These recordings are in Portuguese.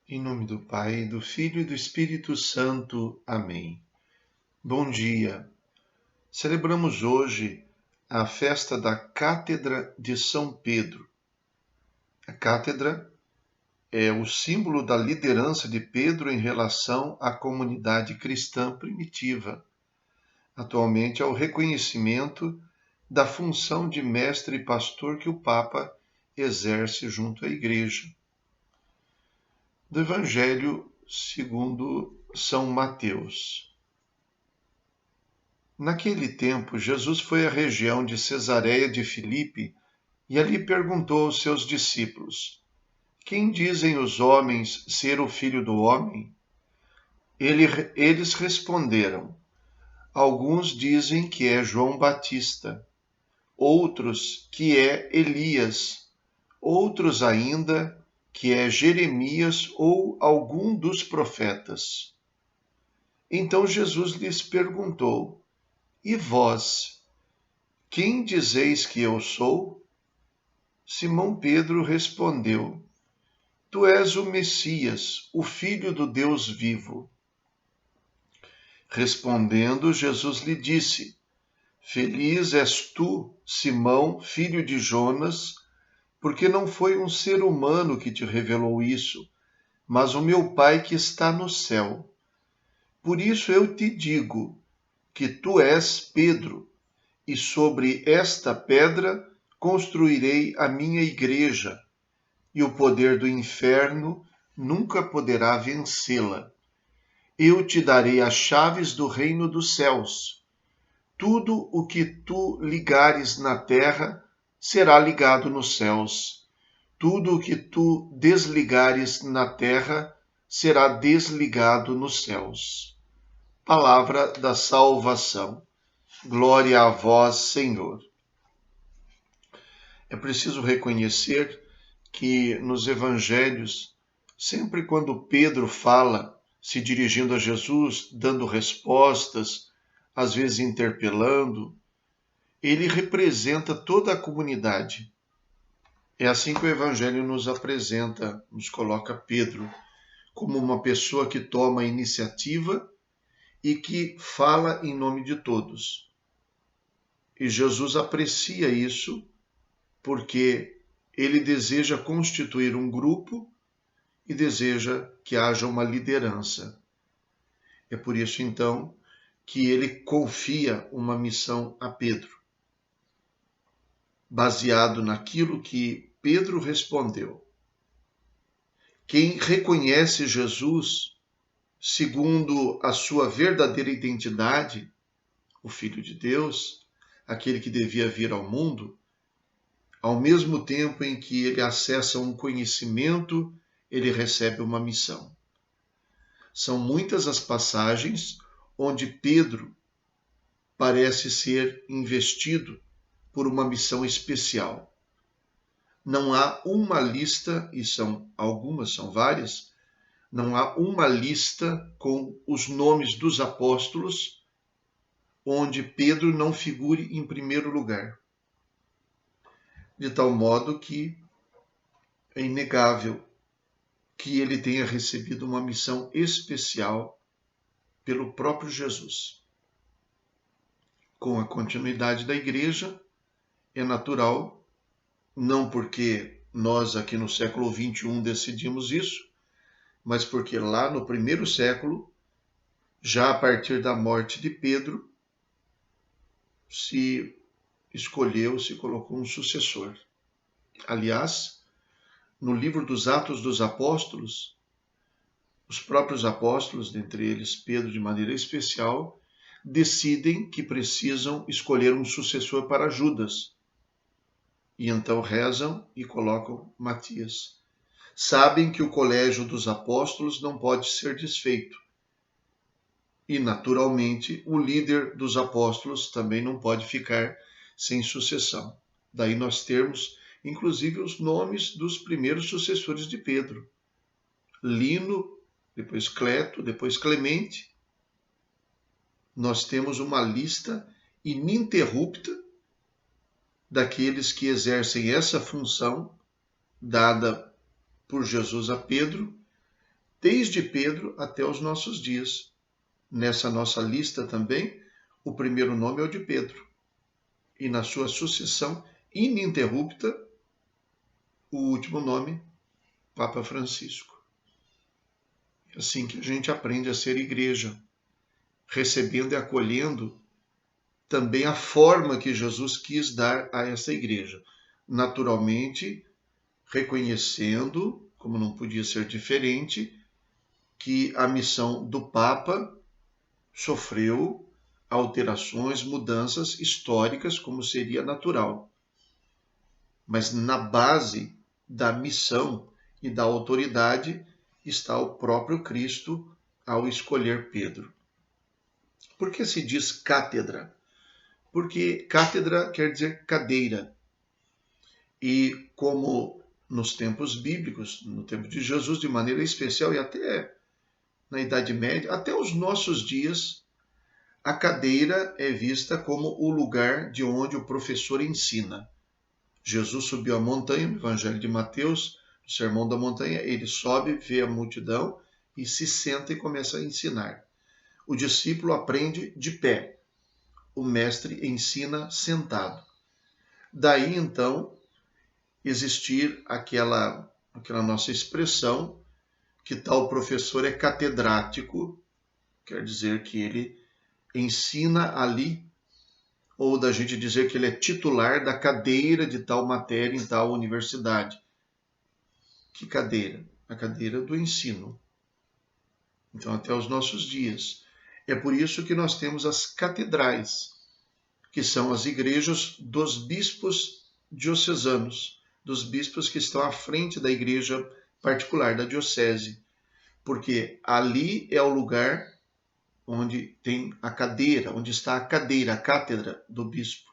Em nome do Pai, do Filho e do Espírito Santo. Amém. Bom dia. Celebramos hoje a festa da Cátedra de São Pedro. A cátedra é o símbolo da liderança de Pedro em relação à comunidade cristã primitiva. Atualmente é o reconhecimento da função de mestre e pastor que o Papa exerce junto à Igreja. Do Evangelho segundo São Mateus. Naquele tempo, Jesus foi à região de Cesareia de Filipe e ali perguntou aos seus discípulos: Quem dizem os homens ser o Filho do Homem? Eles responderam: Alguns dizem que é João Batista, outros que é Elias, outros ainda que é Jeremias ou algum dos profetas. Então Jesus lhes perguntou: E vós, quem dizeis que eu sou? Simão Pedro respondeu: Tu és o Messias, o Filho do Deus vivo. Respondendo, Jesus lhe disse: Feliz és tu, Simão, filho de Jonas, porque não foi um ser humano que te revelou isso, mas o meu Pai que está no céu. Por isso eu te digo que tu és Pedro, e sobre esta pedra construirei a minha igreja, e o poder do inferno nunca poderá vencê-la. Eu te darei as chaves do reino dos céus. Tudo o que tu ligares na terra será ligado nos céus. Tudo o que tu desligares na terra será desligado nos céus. Palavra da salvação. Glória a vós, Senhor. É preciso reconhecer que nos evangelhos, sempre quando Pedro fala, se dirigindo a Jesus, dando respostas, às vezes interpelando, ele representa toda a comunidade. É assim que o evangelho nos apresenta, nos coloca Pedro como uma pessoa que toma a iniciativa e que fala em nome de todos. E Jesus aprecia isso porque ele deseja constituir um grupo e deseja que haja uma liderança. É por isso, então, que ele confia uma missão a Pedro, baseado naquilo que Pedro respondeu. Quem reconhece Jesus segundo a sua verdadeira identidade, o Filho de Deus, aquele que devia vir ao mundo, ao mesmo tempo em que ele acessa um conhecimento, ele recebe uma missão. São muitas as passagens onde Pedro parece ser investido por uma missão especial. Não há uma lista, e são algumas, são várias, não há uma lista com os nomes dos apóstolos onde Pedro não figure em primeiro lugar. De tal modo que é inegável que ele tenha recebido uma missão especial pelo próprio Jesus. Com a continuidade da igreja, é natural, não porque nós aqui no século XXI decidimos isso, mas porque lá no primeiro século, já a partir da morte de Pedro, se escolheu, se colocou um sucessor. Aliás, no livro dos Atos dos Apóstolos, os próprios apóstolos, dentre eles Pedro de maneira especial, decidem que precisam escolher um sucessor para Judas. E então rezam e colocam Matias. Sabem que o colégio dos apóstolos não pode ser desfeito. E, naturalmente, o líder dos apóstolos também não pode ficar sem sucessão. Daí nós temos, inclusive, os nomes dos primeiros sucessores de Pedro. Lino, depois Cleto, depois Clemente. Nós temos uma lista ininterrupta daqueles que exercem essa função dada por Jesus a Pedro, desde Pedro até os nossos dias. Nessa nossa lista também, o primeiro nome é o de Pedro. E na sua sucessão ininterrupta, o último nome, Papa Francisco. É assim que a gente aprende a ser igreja, recebendo e acolhendo também a forma que Jesus quis dar a essa igreja. Naturalmente, reconhecendo, como não podia ser diferente, que a missão do Papa sofreu alterações, mudanças históricas, como seria natural. Mas na base da missão e da autoridade está o próprio Cristo ao escolher Pedro. Por que se diz cátedra? Porque cátedra quer dizer cadeira. E como nos tempos bíblicos, no tempo de Jesus de maneira especial e até na Idade Média, até os nossos dias, a cadeira é vista como o lugar de onde o professor ensina. Jesus subiu a montanha, no Evangelho de Mateus, no Sermão da Montanha, ele sobe, vê a multidão e se senta e começa a ensinar. O discípulo aprende de pé, o mestre ensina sentado. Daí então existir aquela nossa expressão que tal professor é catedrático, quer dizer que ele ensina ali, ou da gente dizer que ele é titular da cadeira de tal matéria em tal universidade. Que cadeira? A cadeira do ensino. Então, até os nossos dias. É por isso que nós temos as catedrais, que são as igrejas dos bispos diocesanos, dos bispos que estão à frente da igreja particular, da diocese. Porque ali é o lugar onde tem a cadeira, onde está a cadeira, a cátedra do bispo.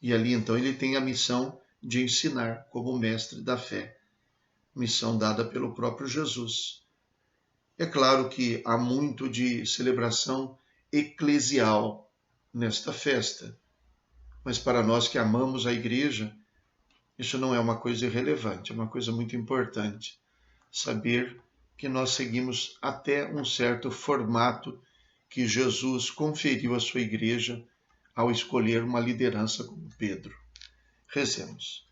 E ali então ele tem a missão de ensinar como mestre da fé, missão dada pelo próprio Jesus. É claro que há muito de celebração eclesial nesta festa, mas para nós que amamos a igreja, isso não é uma coisa irrelevante, é uma coisa muito importante. Saber que nós seguimos até um certo formato que Jesus conferiu à sua igreja ao escolher uma liderança como Pedro. Rezemos.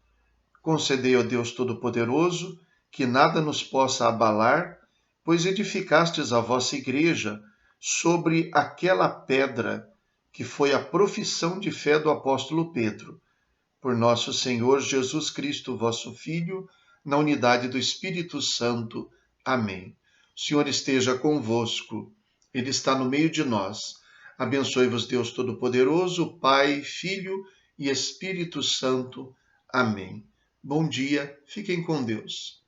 Concedei, ó Deus Todo-Poderoso, que nada nos possa abalar, pois edificastes a vossa igreja sobre aquela pedra que foi a profissão de fé do apóstolo Pedro. Por nosso Senhor Jesus Cristo, vosso Filho, na unidade do Espírito Santo. Amém. O Senhor esteja convosco. Ele está no meio de nós. Abençoe-vos, Deus Todo-Poderoso, Pai, Filho e Espírito Santo. Amém. Bom dia, fiquem com Deus.